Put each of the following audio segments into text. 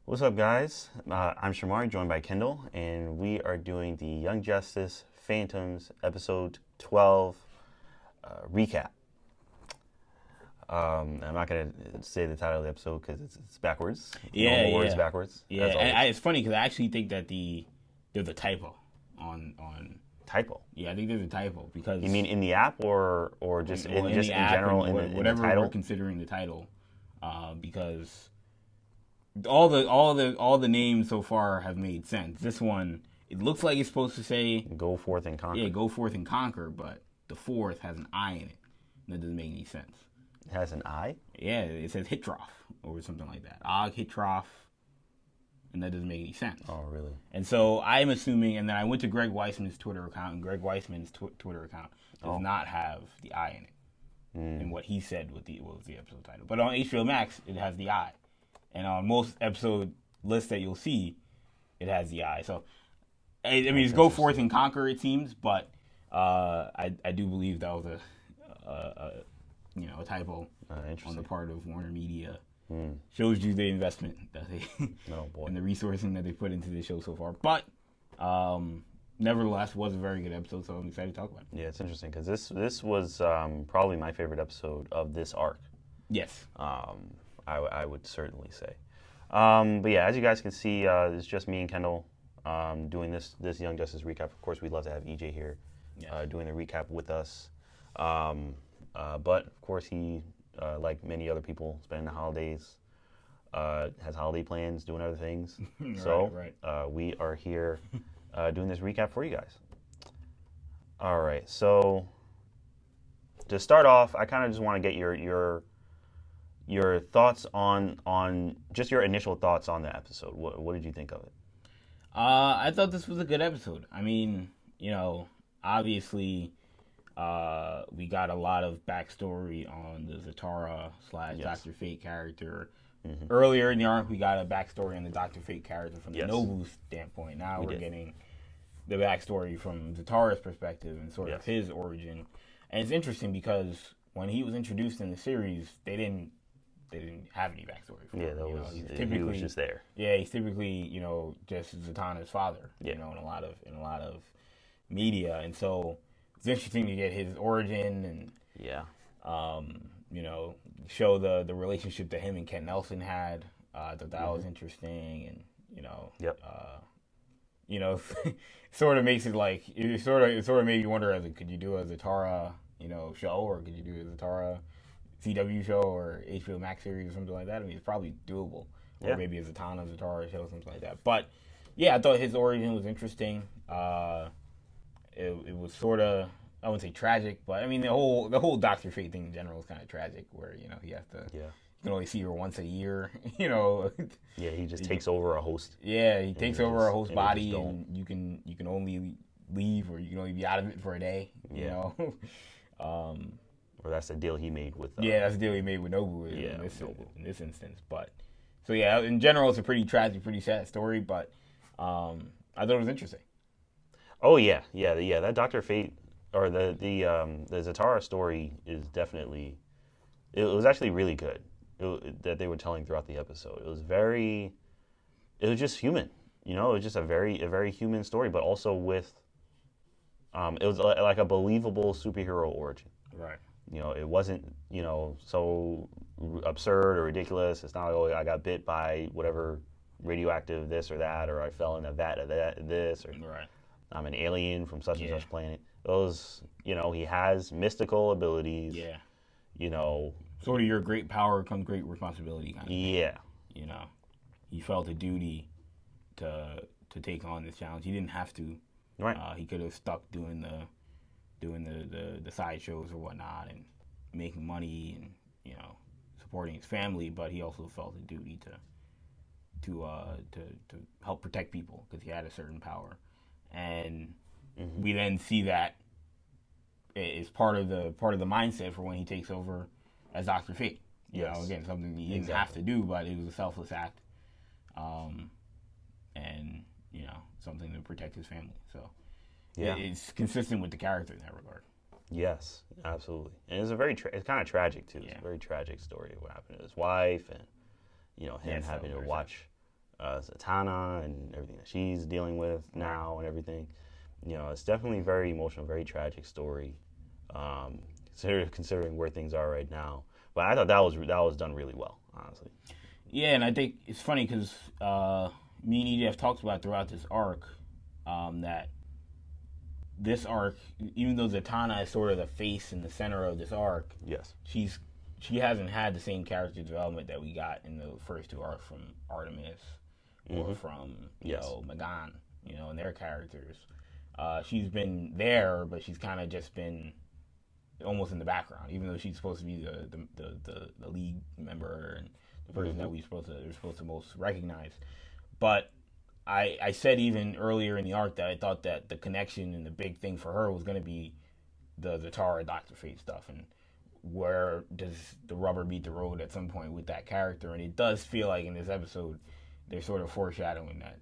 What's up, guys? I'm Shamari, joined by Kendall, and we are doing the Young Justice Phantoms episode 12 recap. I'm not going to say the title of the episode because it's backwards. Normal words backwards. Yeah. And it's funny because I actually think that there's a typo on. Typo. Yeah, I think there's a typo because You mean in the app or just in the app general and in the whatever title? we're considering the title, because all the names so far have made sense. This one, it looks like it's supposed to say Go forth and conquer. yeah, go forth and conquer, but the fourth has an I in it. And that doesn't make any sense. It has an I? Yeah, it says Htrof or something like that. Htrof, and that doesn't make any sense. Oh, really? And so I'm assuming, and then I went to Greg Weisman's Twitter account, and Greg Weisman's Twitter account does not have the I in it. And what he said was the episode title. But on HBO Max, it has the I. And on most episode lists that you'll see, it has the I. So, I mean, it's go forth and conquer, it seems, but I do believe that was a typo on the part of Warner Media. Shows you the investment that they and the resourcing that they put into the show so far. But nevertheless, was a very good episode, so I'm excited to talk about it. Yeah, it's interesting because this was probably my favorite episode of this arc. Yes. I would certainly say. But yeah, as you guys can see, it's just me and Kendall doing this Young Justice recap. Of course, we'd love to have EJ here doing the recap with us. But of course, he, like many other people, spending the holidays, has holiday plans, doing other things. Right. We are here doing this recap for you guys. All right, so to start off, I kind of just want to get your thoughts on just your initial thoughts on the episode. What did you think of it? I thought this was a good episode. I mean, obviously, we got a lot of backstory on the Zatara / Dr. Fate character. Earlier in the arc, we got a backstory on the Dr. Fate character from the Nobu standpoint. Now we're getting the backstory from Zatara's perspective and sort of his origin. And it's interesting because when he was introduced in the series, they didn't have any backstory for him. He was just there. Yeah, he's typically, just Zatanna's father, in a lot of media. And so it's interesting to get his origin and show the relationship that him and Ken Nelson had. I thought that was interesting, and sort of makes it like it sort of made you wonder, could you do a Zatara show, or could you do a Zatara CW show or HBO Max series or something like that? I mean, it's probably doable, or maybe a Zatara show, something like that. But yeah, I thought his origin was interesting. It was sort of, I wouldn't say tragic, but I mean the whole Dr. Fate thing in general is kind of tragic, where he has to you can only see her once a year. Yeah, he just takes over a host. Yeah, he takes over a host body, and you can only leave, or you can only be out of it for a day. Or that's the deal he made with. That's the deal he made with Nobu in this instance. But so yeah, in general, it's a pretty tragic, pretty sad story. But I thought it was interesting. Oh yeah. That Dr. Fate or the Zatara story is definitely. It was actually really good that they were telling throughout the episode. It was just human. It was just a very human story, but also with. It was like a believable superhero origin. Right. It wasn't, so absurd or ridiculous. It's not like, oh, I got bit by whatever radioactive this or that, or I fell in a vat of this, or I'm an alien from such and such planet. Those, he has mystical abilities. Yeah. Sort of your great power comes great responsibility kind of thing. Yeah. He felt a duty to take on this challenge. He didn't have to. Right. He could have stuck doing the side shows or whatnot and making money and supporting his family, but he also felt a duty to help protect people because he had a certain power, and we then see that is part of the mindset for when he takes over as Dr. Fate. Again, something he didn't have to do, but it was a selfless act, and something to protect his family. So it's consistent with the character in that regard. Yes, absolutely. And it's it's kind of tragic too. It's a very tragic story of what happened to his wife, and him having to watch Zatanna and everything that she's dealing with now and everything. It's definitely a very emotional, very tragic story, considering where things are right now. But I thought that was done really well, honestly. Yeah, and I think it's funny because me and EJ have talked about throughout this arc that this arc, even though Zatanna is sort of the face in the center of this arc, Yes. she hasn't had the same character development that we got in the first two arcs from Artemis or from Magan, and their characters. She's been there, but she's kind of just been almost in the background, even though she's supposed to be the lead member and the person that we're supposed to most recognize. But I said even earlier in the arc that I thought that the connection and the big thing for her was going to be the Zatara Dr. Fate stuff, and where does the rubber meet the road at some point with that character. And it does feel like in this episode they're sort of foreshadowing that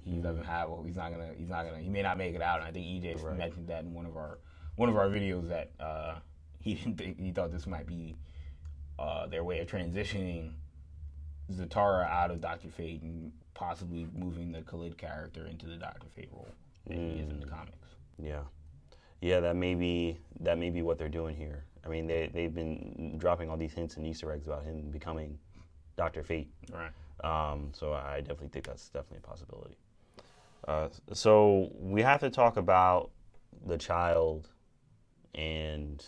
he doesn't have, he may not make it out. And I think EJ mentioned that in one of our videos that he thought this might be their way of transitioning Zatara out of Dr. Fate and possibly moving the Khalid character into the Dr. Fate role that he is in the comics. Yeah, that may be what they're doing here. I mean, they've been dropping all these hints and Easter eggs about him becoming Dr. Fate. Right. So I definitely think that's definitely a possibility. So we have to talk about the child and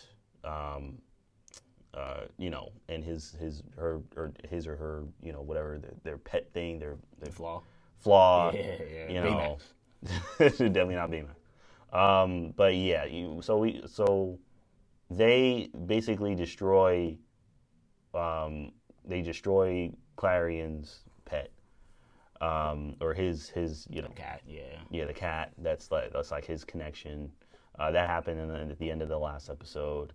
and his or her, whatever their pet thing, their flaw. Yeah. Definitely not Baymax. But yeah, so they basically destroy Clarion's pet, or his cat. the cat. That's like his connection. That happened at the end of the last episode,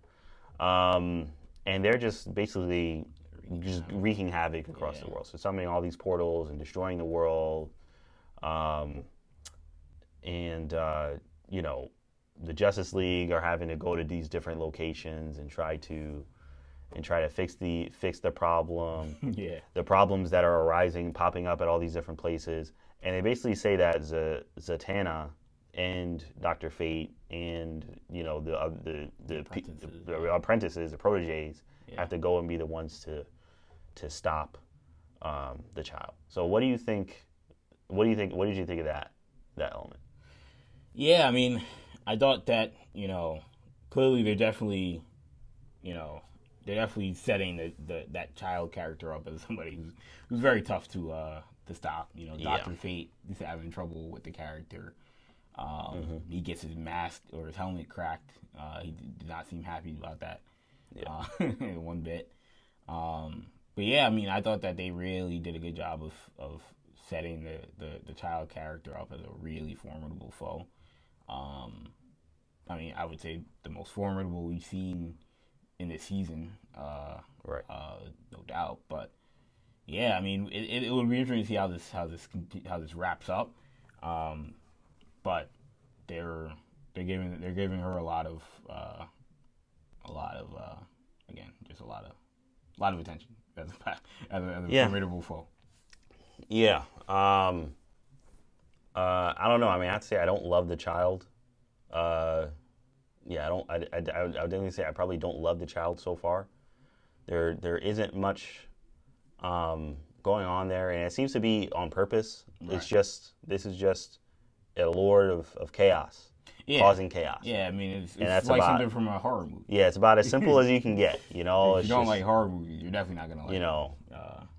and they're just basically wreaking havoc across the world. So summoning all these portals and destroying the world, the Justice League are having to go to these different locations and try to fix the problem. The problems that are arising, popping up at all these different places, and they basically say that Zatanna and Dr. Fate and the apprentices, the proteges, have to go and be the ones to stop the child. So what do you think? What did you think of that element? Yeah, I mean, I thought that clearly they're definitely setting that child character up as somebody who's very tough to stop. Dr. Fate is having trouble with the character. He gets his mask or his helmet cracked. He did not seem happy about that one bit. But yeah, I mean, I thought that they really did a good job of setting the child character up as a really formidable foe. I mean, I would say the most formidable we've seen in this season, no doubt. But yeah, I mean, it would be interesting to see how this wraps up. But they're giving her a lot of again, just a lot of attention as a formidable foe. Yeah. I don't know. I mean, I have to say I don't love the child. I would definitely say I probably don't love the child so far. There isn't much going on there, and it seems to be on purpose. Right. This is just a lord of chaos, causing chaos. Yeah, I mean, it's like something from a horror movie. Yeah, it's about as simple as you can get. If you don't like horror movies, you're definitely not gonna like.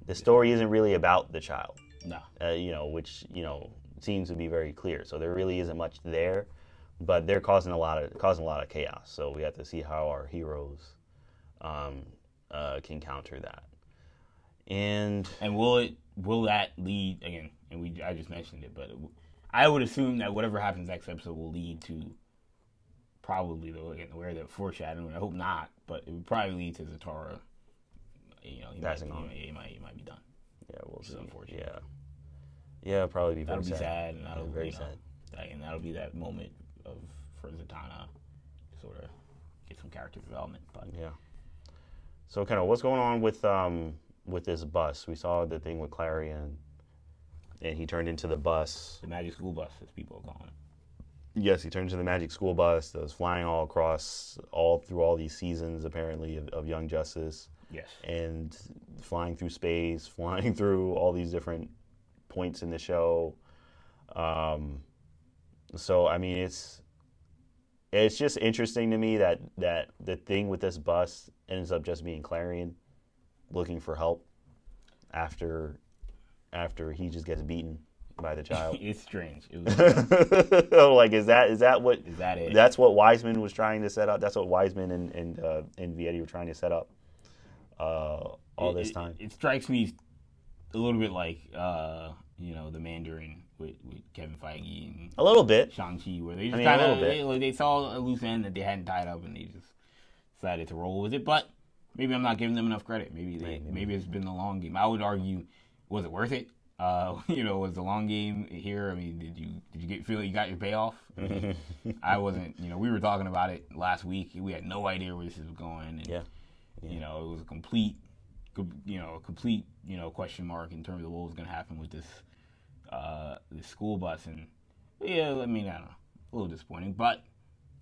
The story isn't really about the child. No. Which seems to be very clear. So there really isn't much there, but they're causing a lot of chaos. So we have to see how our heroes can counter that. And will that lead again? And I just mentioned it, but I would assume that whatever happens next episode will lead to probably where the foreshadowing. I hope not, but it would probably lead to Zatara. He might be done. Yeah, we'll see. Unfortunate. Yeah, it'll probably be that'll very be sad, and that'll very sad. And that'll be that moment for Zatanna to sort of get some character development. But yeah. So, kind of, what's going on with this bus? We saw the thing with Clarion. and he turned into the bus. The magic school bus, as people are calling it. Yes, he turned into the magic school bus that was flying all across, all through all these seasons, apparently, of Young Justice. Yes. And flying through space, flying through all these different points in the show. So, I mean, it's just interesting to me that the thing with this bus ends up just being Clarion looking for help after he just gets beaten by the child. It's strange. It was, like, is that what? Is that it? That's what Wiseman was trying to set up. That's what Wiseman and Vietti were trying to set up all this time. It strikes me a little bit like the Mandarin with Kevin Feige and A little bit. Shang-Chi, where they just a kind little of they saw a loose end that they hadn't tied up, and they just decided to roll with it. But maybe I'm not giving them enough credit. Maybe it's been the long game. I would argue, was it worth it? Was the long game here? I mean, did you feel like you got your payoff? I mean, I wasn't. We were talking about it last week. We had no idea where this was going. And, it was a complete question mark in terms of what was going to happen with this school bus. And I mean, I don't know, a little disappointing, but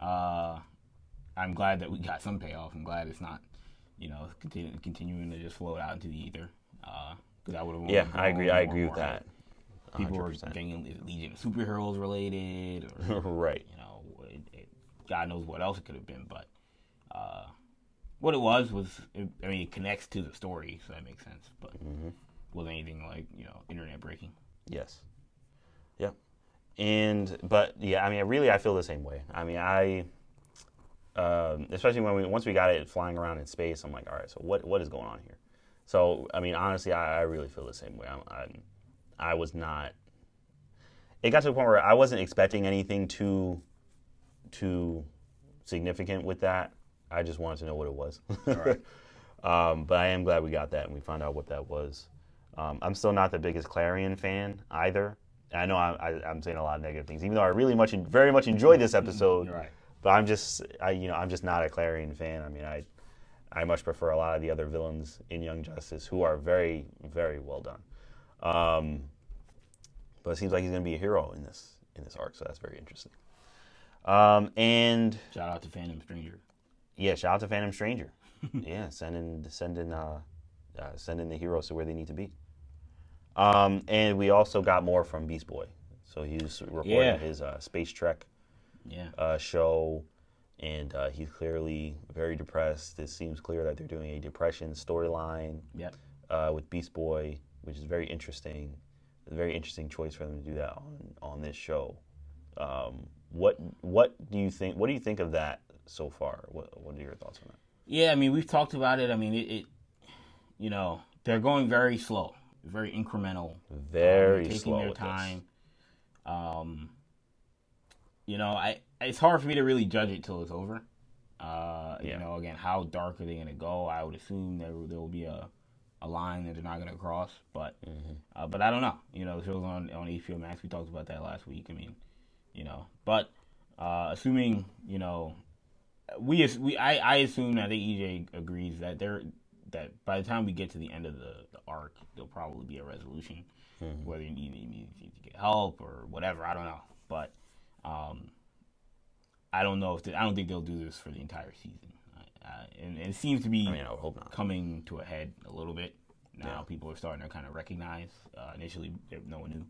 I'm glad that we got some payoff. I'm glad it's not, continuing to just float out into the ether. Because I would have. Yeah, I agree with that. 100%. People were thinking Legion of Superheroes related, or right. God knows what else it could have been, but what it was, it connects to the story, so that makes sense. But wasn't anything like internet breaking. Yes. Yep. But I feel the same way. I mean, especially once we got it flying around in space, I'm like, all right, so what is going on here? So, I mean, honestly, I really feel the same way. I was not. It got to the point where I wasn't expecting anything too significant with that. I just wanted to know what it was. All right. But I am glad we got that and we found out what that was. I'm still not the biggest Clarion fan either. I know I'm saying a lot of negative things, even though I very much enjoyed this episode. Right. But I'm just not a Clarion fan. I mean, I much prefer a lot of the other villains in Young Justice, who are very, very well done. But it seems like he's going to be a hero in this arc, so that's very interesting. And shout out to Phantom Stranger. Yeah, shout out to Phantom Stranger. Yeah, sending the heroes to where they need to be. And we also got more from Beast Boy. So he's recording his Space Trek show. And he's clearly very depressed. It seems clear that they're doing a depression storyline with Beast Boy, which is very interesting. A very interesting choice for them to do that on this show. What do you think? What do you think of that so far? What are your thoughts on that? Yeah, I mean, we've talked about it. I mean, it they're going very slow, very incremental, very taking slow their with time. It's hard for me to really judge it till it's over. Again, how dark are they going to go? I would assume there will be a line that they're not going to cross, but I don't know. The show's on HBO Max. We talked about that last week. I mean, but assuming I assume that EJ agrees that that by the time we get to the end of the arc, there'll probably be a resolution, whether you need to get help or whatever. I don't know, but. I don't know I don't think they'll do this for the entire season, and it seems to be I would hope not. Coming to a head a little bit now. Yeah. People are starting to kind of recognize. Initially, no one knew.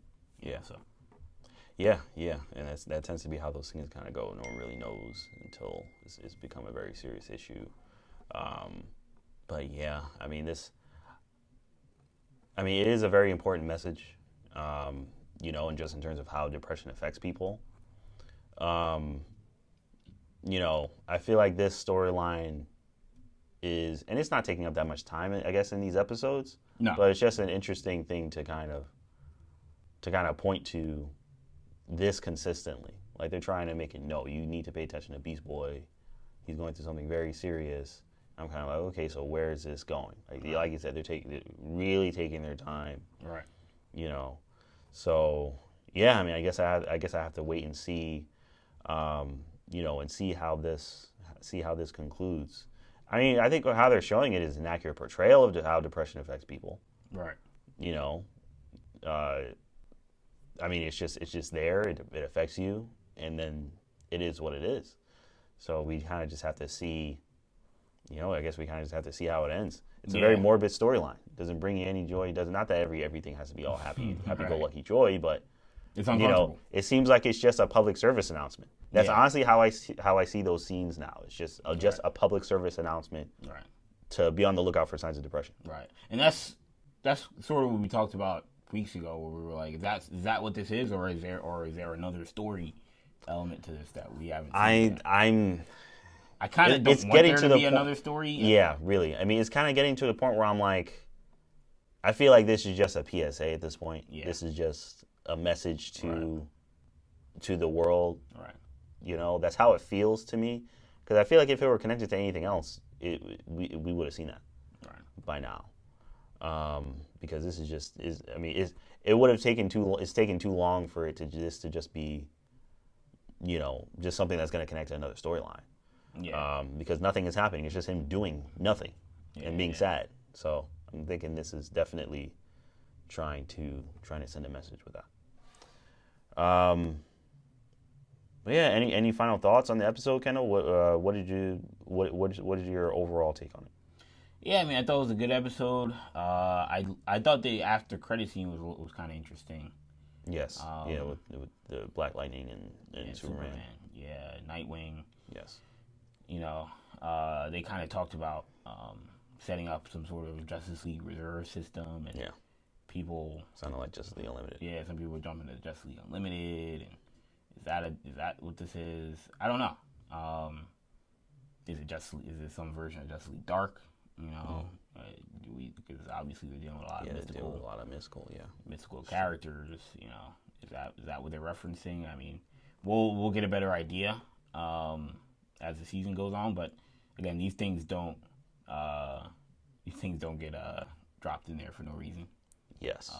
Yeah, and that tends to be how those things kind of go. No one really knows until it's become a very serious issue. But yeah, I mean it is a very important message, and just in terms of how depression affects people. I feel like this storyline is, and it's not taking up that much time, I guess, in these episodes. No. But it's just an interesting thing to kind of point to this consistently. Like, they're trying to make it, no, you need to pay attention to Beast Boy. He's going through something very serious. I'm kind of like, okay, so where is this going? Like you said, they're really taking their time. Right. So yeah, I mean, I guess I have to wait and see. And see how this concludes. I mean, I think how they're showing it is an accurate portrayal of how depression affects people. Right. I mean, it's just there. It affects you, and then it is what it is. So we kind of just have to see. I guess we kind of just have to see how it ends. It's a very morbid storyline. It doesn't bring you any joy. It does not that everything has to be all happy go lucky joy, but it's uncomfortable. It seems like it's just a public service announcement. That's honestly how I see those scenes now. It's just a public service announcement to be on the lookout for signs of depression. Right, and that's sort of what we talked about weeks ago, where we were like, is that what this is, or is there another story element to this that we haven't seen yet? I kind of don't want there to be another story. Yeah, really. I mean, it's kind of getting to the point where I'm like, I feel like this is just a PSA at this point. Yeah. This is just a message to the world. Right. That's how it feels to me. Because I feel like if it were connected to anything else, we would have seen that by now. Because this is it would have taken it's taken too long for it to just be, just something that's going to connect to another storyline. Yeah. Because nothing is happening. It's just him doing nothing and being sad. So I'm thinking this is definitely trying to send a message with that. But yeah, any final thoughts on the episode, Kendall? What is your overall take on it? Yeah, I mean, I thought it was a good episode. I thought the after credit scene was kind of interesting. Yes. With the Black Lightning and Superman. Yeah, Nightwing. Yes. They kind of talked about setting up some sort of Justice League reserve system, and people sounded like Justice League Unlimited. Yeah, some people were jumping to Justice League Unlimited, and is that what this is? I don't know. Is it some version of Justice League Dark? Because obviously they're dealing with a lot of mystical characters. Is that what they're referencing? I mean, we'll get a better idea as the season goes on, but again, these things don't get dropped in there for no reason. Yes.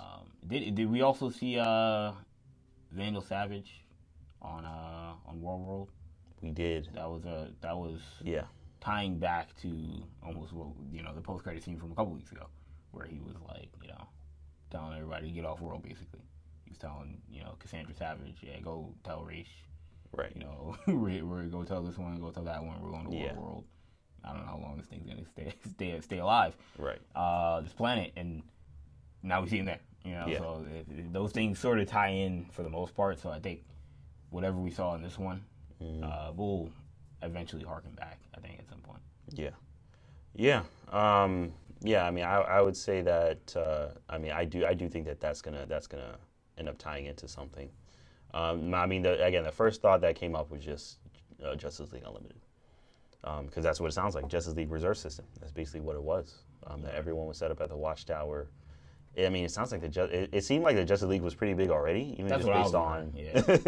Did we also see Vandal Savage on World? We did. That was tying back to almost the post credit scene from a couple weeks ago, where he was like telling everybody to get off World. Basically, he was telling Cassandra Savage, go tell Raish. Right. We're go tell this one, go tell that one. We're going to World. I don't know how long this thing's gonna stay alive. Right. This planet, and now we see him there. So those things sort of tie in for the most part. So I think whatever we saw in this one, we'll eventually harken back. I think at some point. Yeah. Yeah. I mean, I would say that. I do think that's gonna end up tying into something. I mean, the first thought that came up was just Justice League Unlimited, because that's what it sounds like. Justice League Reserve System. That's basically what it was. That everyone was set up at the Watchtower. I mean, it sounds like it seemed like the Justice League was pretty big already, even that's just based on.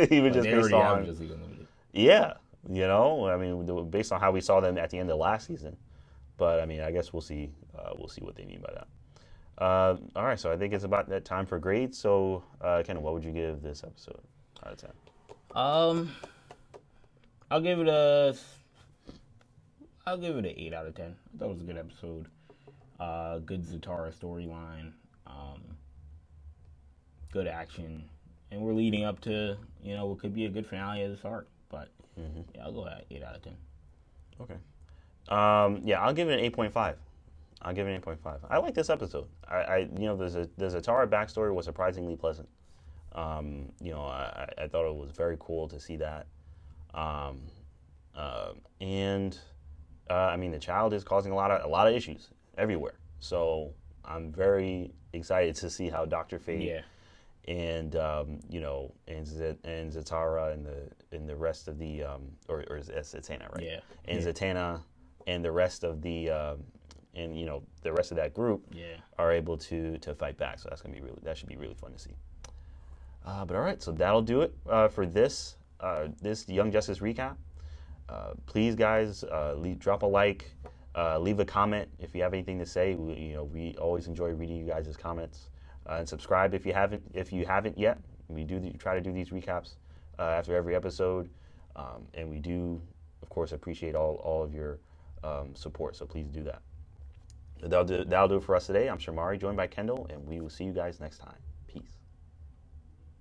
Even just based on. Justice League Unlimited. Yeah, I mean, based on how we saw them at the end of last season. But I mean, I guess we'll see. We'll see what they mean by that. All right, so I think it's about that time for grades. So, Kendall, what would you give this episode out of 10? I'll give it an 8 out of 10. I thought it was a good episode. Good Zatara storyline. Good action, and we're leading up to what could be a good finale of this arc. But I'll go at 8 out of 10. Okay. I'll give it an 8.5. I like this episode. The Zatara backstory was surprisingly pleasant. I thought it was very cool to see that. I mean, the child is causing a lot of issues everywhere. So I'm very excited to see how Dr. Fate and Zatara and the rest of the or Zatara, right? Yeah. And Zatara and the rest of the the rest of that group are able to fight back. So that should be really fun to see. But all right, so that'll do it for this Young Justice recap. Please, guys, drop a like, leave a comment if you have anything to say. We always enjoy reading you guys' comments, and subscribe if you haven't yet. We try to do these recaps after every episode, and we do, of course, appreciate all of your support. So please do that. That'll do it for us today. I'm Shamari, joined by Kendall, and we will see you guys next time.